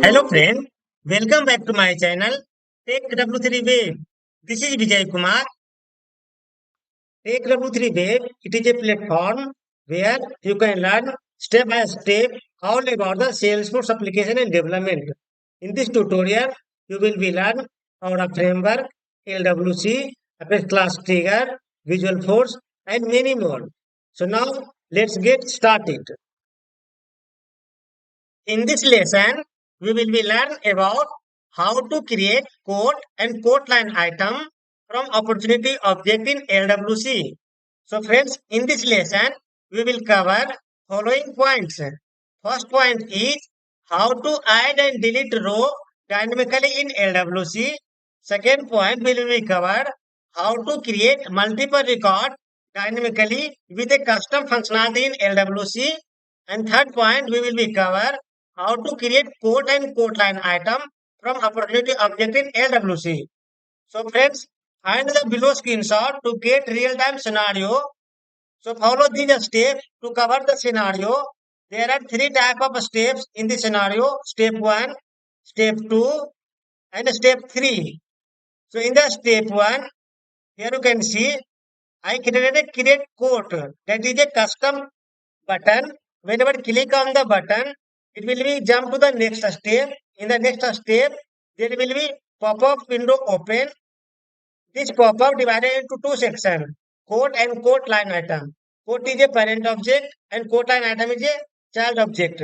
Hello friend, welcome back to my channel Take W3 Wave. This is Vijay Kumar. Take W3 Wave, it is a platform where you can learn step by step all about the Salesforce application and development. In this tutorial, you will be learn about a framework, LWC, Apex Class Trigger, Visual Force, and many more. So now let's get started. In this lesson, we will be learn about how to create code and code line item from opportunity object in LWC. So friends, in this lesson, we will cover following points. First point is how to add and delete row dynamically in LWC. Second point will be cover how to create multiple record dynamically with a custom functionality in LWC. And third point we will be cover how to create code and code line item from opportunity object in LWC. So friends, find the below screenshot to get real-time scenario. So follow these steps to cover the scenario. There are three type of steps in the scenario. Step 1, step 2 and step 3. So in the step 1, here you can see I created a create code that is a custom button. Whenever click on the button, it will be jump to the next step. In the next step, there will be pop-up window open. This pop-up divided into two sections, code and code line item. Code is a parent object and code line item is a child object.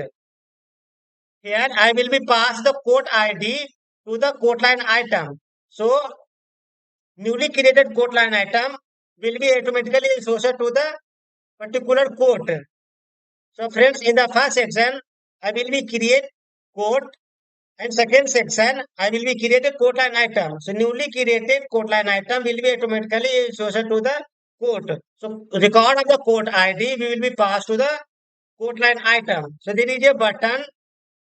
Here I will be pass the code ID to the code line item. So newly created code line item will be automatically associated to the particular code. So friends, in the first section, I will be create code and second section, I will be create a code line item. So newly created code line item will be automatically associated to the code. So record of the code ID, we will be passed to the code line item. So there is a button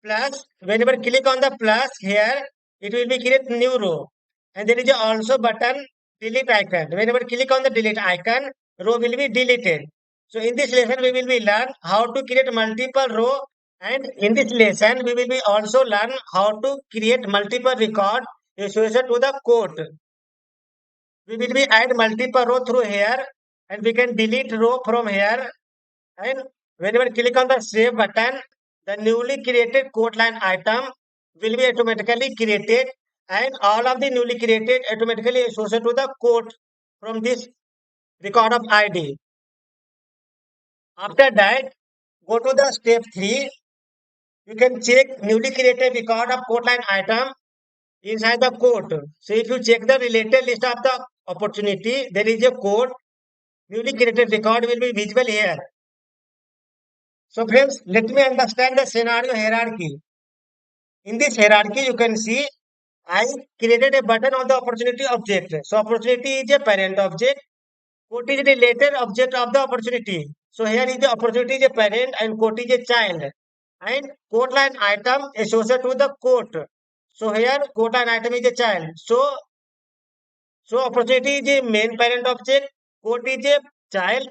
plus, whenever click on the plus here, it will be create new row. And there is also button delete icon. Whenever click on the delete icon, row will be deleted. So in this lesson, we will be learn how to create multiple row, and in this lesson, we will be also learn how to create multiple record associated to the code. We will be add multiple row through here, and we can delete row from here. And whenever click on the save button, the newly created code line item will be automatically created, and all of the newly created automatically associated to the code from this record of ID. After that, go to the step 3. You can check newly created record of code line item inside the code. So if you check the related list of the opportunity, there is a code. Newly created record will be visible here. So friends, let me understand the scenario hierarchy. In this hierarchy, you can see I created a button on the opportunity object. So opportunity is a parent object. Code is a related object of the opportunity. So here is the opportunity is a parent and code is a child. And code line item associated to the code. So here code line item is a child. So opportunity is a main parent object, code is a child,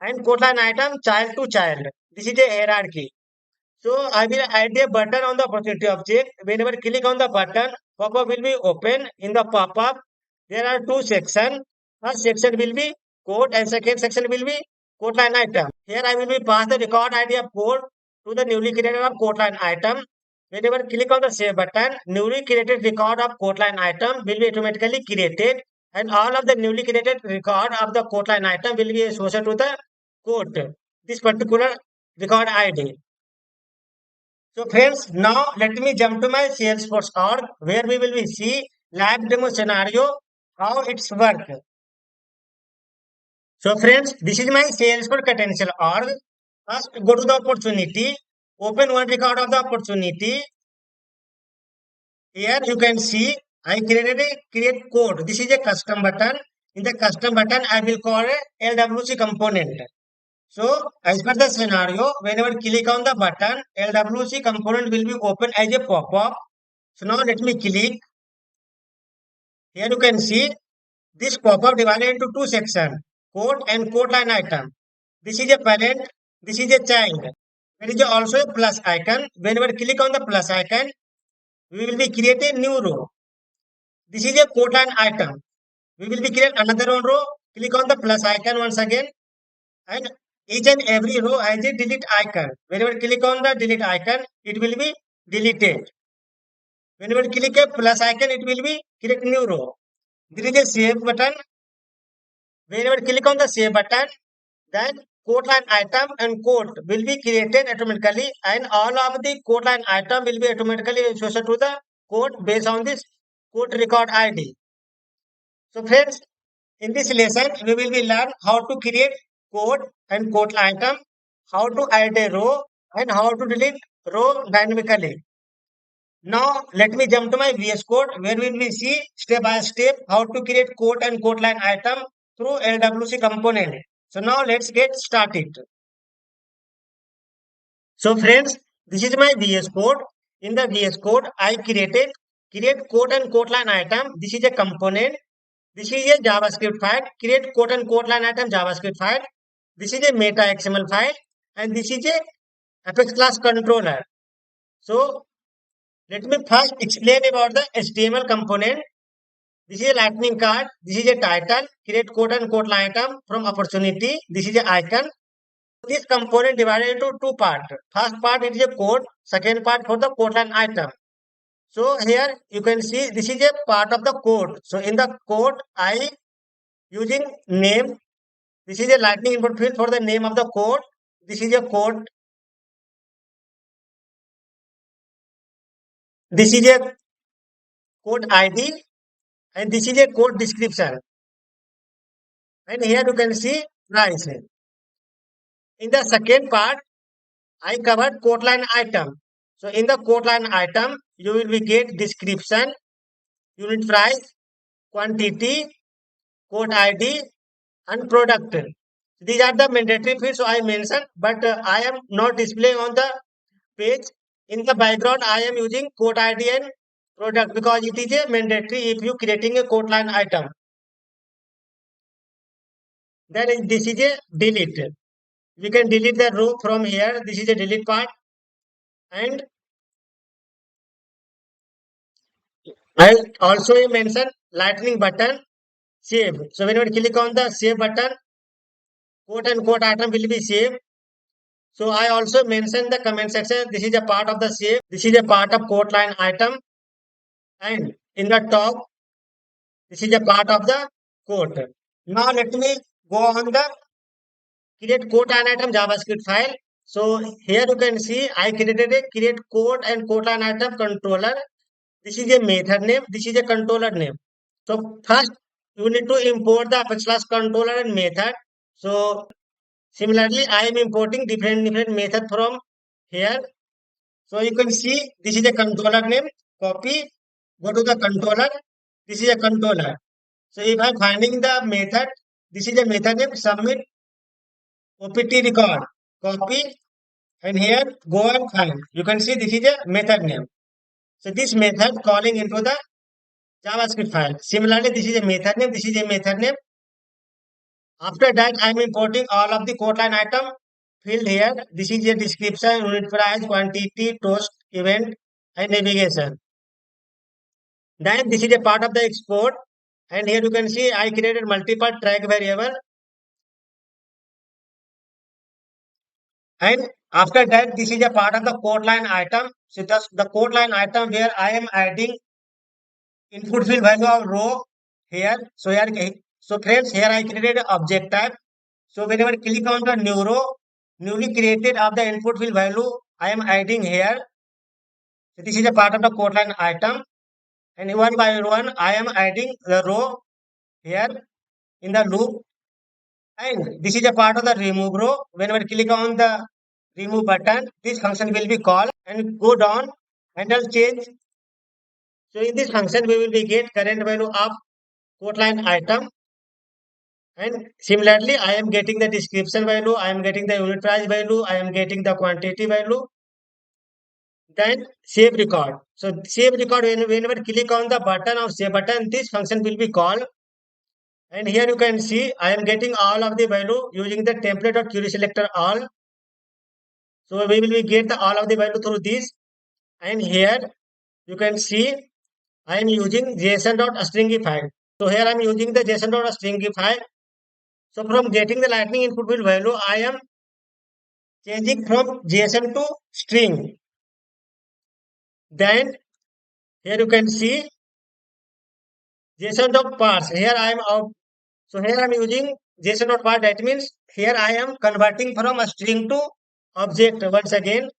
and code line item child to child. This is a hierarchy. So I will add a button on the opportunity object. Whenever click on the button, pop-up will be open. In the pop-up, there are two sections. First section will be code and second section will be code line item. Here I will be pass the record ID of code to the newly created of code line item. Whenever click on the save button, newly created record of code line item will be automatically created, and all of the newly created record of the code line item will be associated to the code, this particular record ID. So friends, now let me jump to my Salesforce org where we will be see live demo scenario how it's work. So friends, this is my Salesforce credential org. First, go to the opportunity, open one record of the opportunity. Here you can see I created a create code. This is a custom button. In the custom button, I will call a LWC component. So as per the scenario, whenever click on the button, LWC component will be open as a pop-up. So now let me click. Here you can see this pop-up divided into two sections, code and code line item. This is a parent, this is a child. There is also a plus icon. Whenever click on the plus icon, we will be creating new row. This is a quote line item. We will be create another one row. Click on the plus icon once again, and each and every row has a delete icon. Whenever click on the delete icon, it will be deleted. Whenever click a plus icon, it will be create new row. There is a save button. Whenever click on the save button, then code line item and code will be created automatically, and all of the code line item will be automatically associated to the code based on this code record ID. So friends, in this lesson, we will be learn how to create code and code item, how to add a row, and how to delete row dynamically. Now, let me jump to my VS Code where we will see step by step how to create code and code line item through LWC component. So now let's get started. So friends, this is my VS Code. In the VS Code, I created create code and code line item. This is a component. This is a JavaScript file. Create code and code line item JavaScript file. This is a meta XML file, and this is a Apex class controller. So let me first explain about the HTML component. This is a lightning card. This is a title. Create code and code line item from opportunity. This is a icon. This component divided into two parts. First part is a code. Second part for the code line item. So here you can see this is a part of the code. So in the code, I using name. This is a lightning input field for the name of the code. This is a code. This is a code ID, and this is a code description. And here you can see price. In the second part, I covered code line item. So in the code line item, you will be get description, unit price, quantity, code ID, and product. These are the mandatory fields so I mentioned, but I am not displaying on the page. In the background, I am using code ID and product because it is a mandatory if you creating a code line item. Then this is a delete. We can delete the row from here. This is a delete part, and I also mention lightning button save. So whenever you click on the save button, quote and quote item will be saved. So I also mentioned the comment section. This is a part of the save. This is a part of quote line item, and in the top, this is a part of the code. Now let me go on the create code line item JavaScript file. So here you can see I created a create code and code line item controller. This is a method name. This is a controller name. So first you need to import the Apex class controller and method. So similarly, I am importing different method from here. So you can see this is a controller name. Copy, go to the controller. This is a controller. So if I'm finding the method, this is a method name submit OPT record. Copy, and here go and find. You can see this is a method name. So this method calling into the JavaScript file. Similarly, this is a method name. This is a method name. After that, I am importing all of the code line item field here. This is a description, unit price, quantity, toast, event, and navigation. Then this is a part of the export. And here you can see I created multiple track variable. And after that, this is a part of the code line item. So just the code line item where I am adding input field value of row here. So friends, here I created an object type. So whenever click on the new row, newly created of the input field value, I am adding here. So this is a part of the code line item, and one by one, I am adding the row here in the loop. And this is a part of the remove row. Whenever click on the remove button, this function will be called and go down and I'll change. So in this function, we will be get current value of code line item. And similarly, I am getting the description value, I am getting the unit price value, I am getting the quantity value. Then save record. So save record, whenever click on the button of save button, this function will be called. And here you can see I am getting all of the value using the template or query selector all. So we will be get the all of the value through this. And here you can see I am using JSON.stringify. So here I am using the JSON.stringify. So from getting the lightning input field value, I am changing from JSON to string. Then here you can see JSON.parse. Here I am out. So here I am using JSON.parse. That means here I am converting from a string to object once again.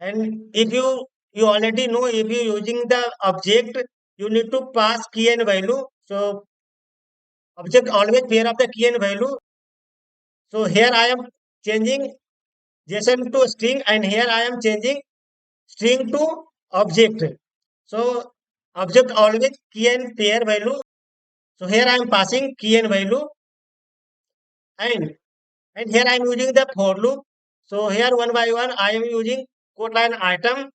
And if you already know, if you using the object, you need to pass key and value. So object always pair of the key and value. So here I am changing JSON to string, and here I am changing string to object. So object always key and pair value. So here I am passing key and value, and and here I am using the for loop. So here one by one I am using code line item.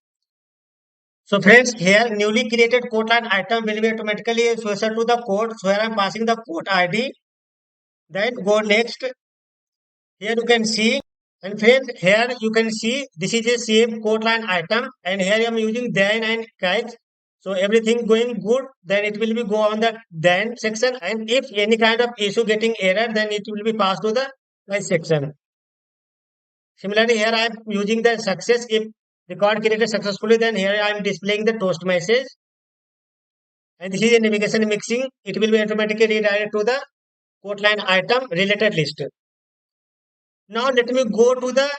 So friends, here newly created code line item will be automatically associated to the code. So here I am passing the code ID. Then go next. Here you can see, and friends, here you can see this is a same code line item, and here I am using then and catch. So everything going good, then it will be go on the then section, and if any kind of issue getting error, then it will be passed to the catch section. Similarly, here I am using the success. If record created successfully, then here I am displaying the toast message, and this is a navigation mixing. It will be automatically redirected to the code line item related list. Now let me go to the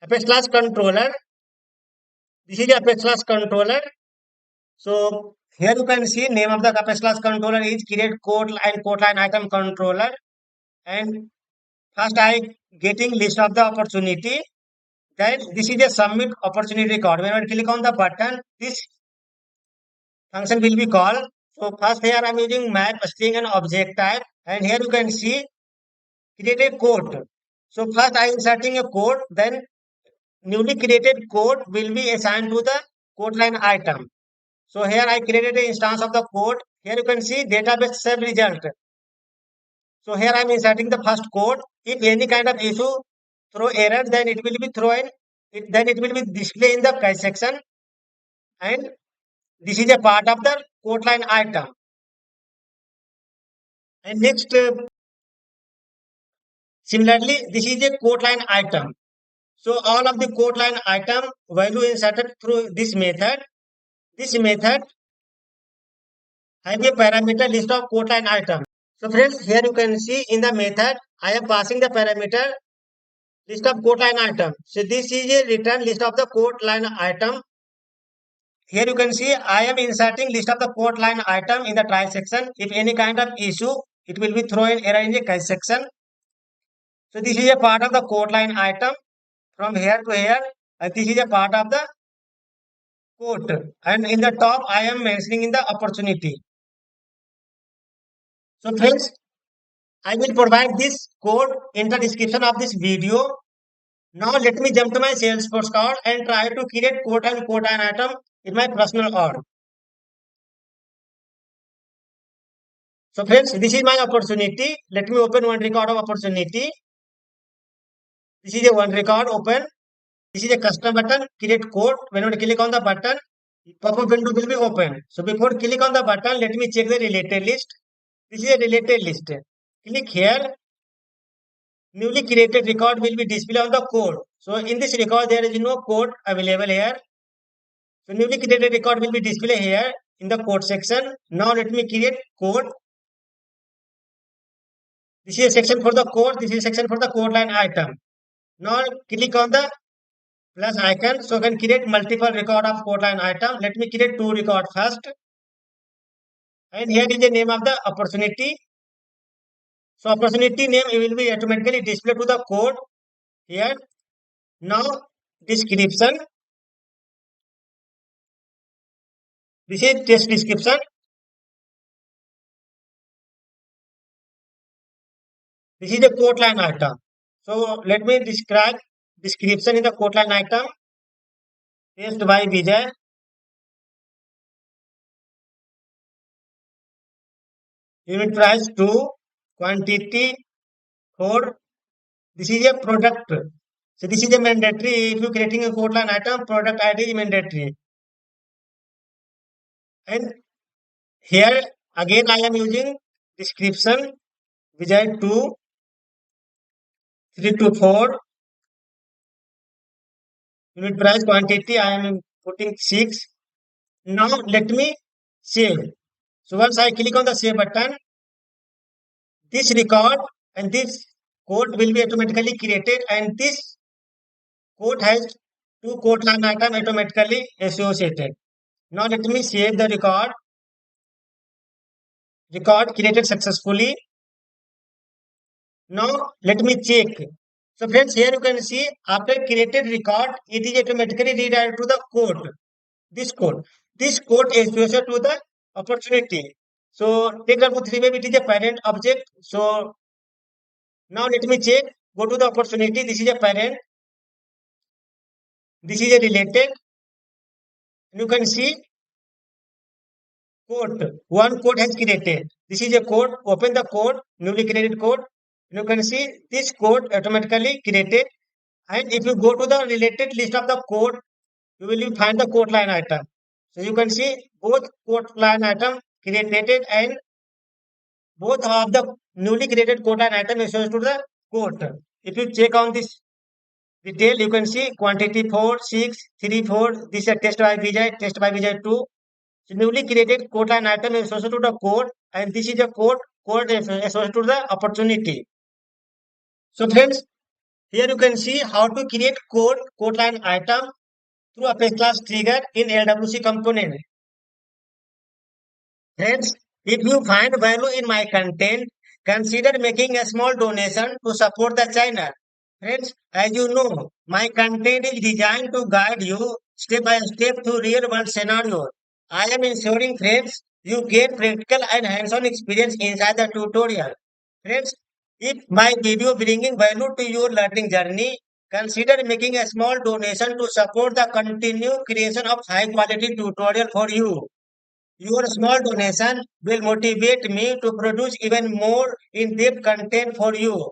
Apex class controller. This is the Apex class controller. So here you can see name of the Apex class controller is create code line item controller. And first I getting list of the opportunity. Then this is a submit opportunity record. When I click on the button, this function will be called. So first here I am using map string and object type. And here you can see create a code. So first I am inserting a code. Then newly created code will be assigned to the code line item. So here I created an instance of the code. Here you can see database save result. So here I am inserting the first code. If any kind of issue throw error, then it will be thrown. Then it will be displayed in the catch section. And this is a part of the code line item. And next, similarly, this is a code line item. So all of the code line item value inserted through this method. This method have a parameter list of code line item. So friends, here you can see in the method, I am passing the parameter list of code line item. So this is a return list of the code line item. Here you can see I am inserting list of the code line item in the try section. If any kind of issue, it will be thrown error in the catch section. So this is a part of the code line item from here to here. And this is a part of the code. And in the top, I am mentioning in the opportunity. So friends, I will provide this code in the description of this video. Now let me jump to my Salesforce card and try to create code and item in my personal org. So friends, this is my opportunity. Let me open one record of opportunity. This is a one record open. This is a custom button, create code. When I click on the button, pop-up window will be open. So before click on the button, let me check the related list. This is a related list. Click here. Newly created record will be displayed on the code. So in this record, there is no code available here. So newly created record will be displayed here in the code section. Now let me create code. This is a section for the code. This is a section for the code line item. Now click on the plus icon. So I can create multiple record of code line item. Let me create two record first. And here is the name of the opportunity. So opportunity name will be automatically displayed to the code here. Now description. This is test description. This is the code line item. So let me describe description in the code line item. Test by Vijay. Unit price 2, quantity 4. This is a product. So this is a mandatory. If you creating a code line item, product ID is mandatory. And here again I am using description Vijay 2, 3 to 4, unit price quantity I am putting 6. Now let me save. So once I click on the save button, this record and this code will be automatically created, and this code has two code line item automatically associated. Now let me save the record. Record created successfully. Now let me check. So friends, here you can see after created record, it is automatically redirected to the code. This code. This code is associated to the opportunity. So take example 3 maybe it is a parent object. So now let me check. Go to the opportunity. This is a parent. This is a related. You can see code. One code has created. This is a code. Open the code. Newly created code. You can see this code automatically created. And if you go to the related list of the code, you will find the code line item. So you can see both code line item created and both of the newly created code line item is to the code. If you check on this detail, you can see quantity 4, 6, 3, 4. This is a test by Vijay 2. So newly created code line item is associated to the code, and this is the code is associated to the opportunity. So friends, here you can see how to create code line item through Apex class trigger in LWC component. Friends, if you find value in my content, consider making a small donation to support the channel. Friends, as you know, my content is designed to guide you step by step through real world scenarios. I am ensuring, friends, you get practical and hands-on experience inside the tutorial. Friends, if my video bringing value to your learning journey, consider making a small donation to support the continued creation of high quality tutorial for you. Your small donation will motivate me to produce even more in-depth content for you.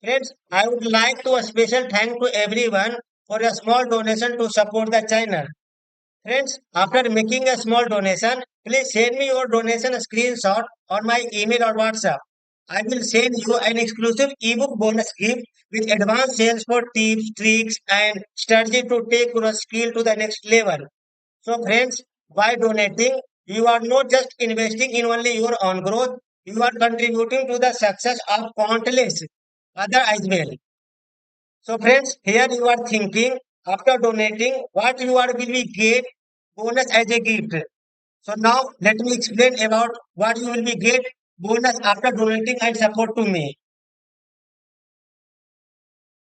Friends, I would like to a special thank to everyone for a small donation to support the channel. Friends, after making a small donation, please send me your donation screenshot on my email or WhatsApp. I will send you an exclusive ebook bonus gift with advanced sales for tips, tricks, and strategy to take your skill to the next level. So, friends, by donating, you are not just investing in only your own growth, you are contributing to the success of countless other as well. So, friends, here you are thinking after donating what you are will be get bonus as a gift. So now let me explain about what you will be get bonus after donating and support to me.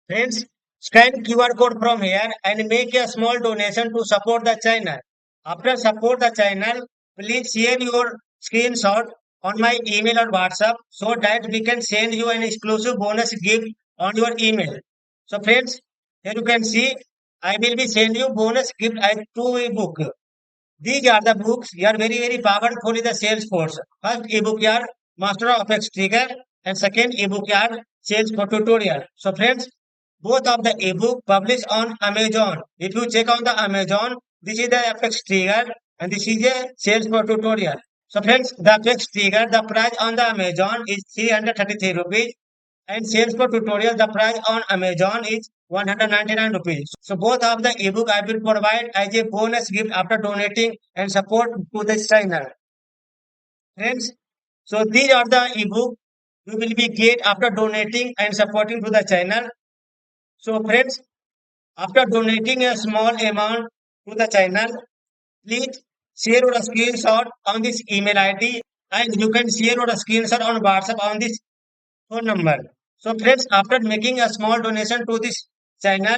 Friends, scan QR code from here and make a small donation to support the channel. After support the channel, please share your screenshot on my email or WhatsApp so that we can send you an exclusive bonus gift on your email. So friends, here you can see I will be send you bonus gift as two ebook. These are the books you are very powerful in the sales force. First ebook you are Master of Apex Trigger and second ebook you are Sales for Tutorial. So friends, both of the ebook published on Amazon. If you check on the Amazon, this is the Apex Trigger and this is a Sales for Tutorial. So friends, the Apex Trigger, the price on the Amazon is 333 rupees and sales for tutorial, the price on Amazon is 199 rupees. So both of the ebook I will provide as a bonus gift after donating and support to this channel. Friends, so these are the ebook you will be get after donating and supporting to the channel. So friends, after donating a small amount to the channel, please share your screenshot on this email ID and you can share your screenshot on WhatsApp on this phone number. So friends, after making a small donation to this channel,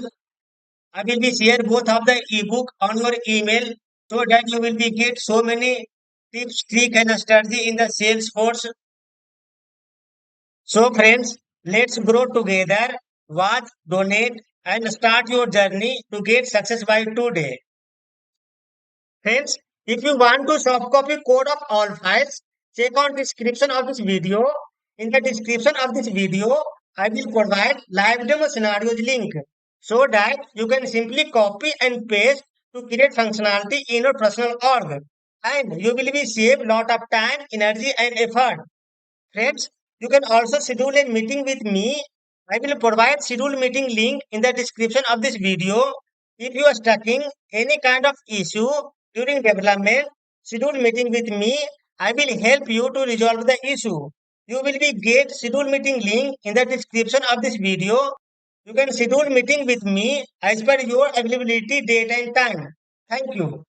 I will be share both of the ebook on your email so that you will be get so many tips, trick and strategy in the sales force. So friends, let's grow together, watch, donate and start your journey to get success by today. Friends, if you want to soft copy code of all files, check on description of this video. In the description of this video, I will provide live demo scenarios link so that you can simply copy and paste to create functionality in your personal org. and you will be save lot of time, energy and effort. Friends, you can also schedule a meeting with me. I will provide schedule meeting link in the description of this video. If you are stuck in any kind of issue during development, schedule meeting with me. I will help you to resolve the issue. You will be get schedule meeting link in the description of this video. You can schedule meeting with me as per your availability date and time. Thank you.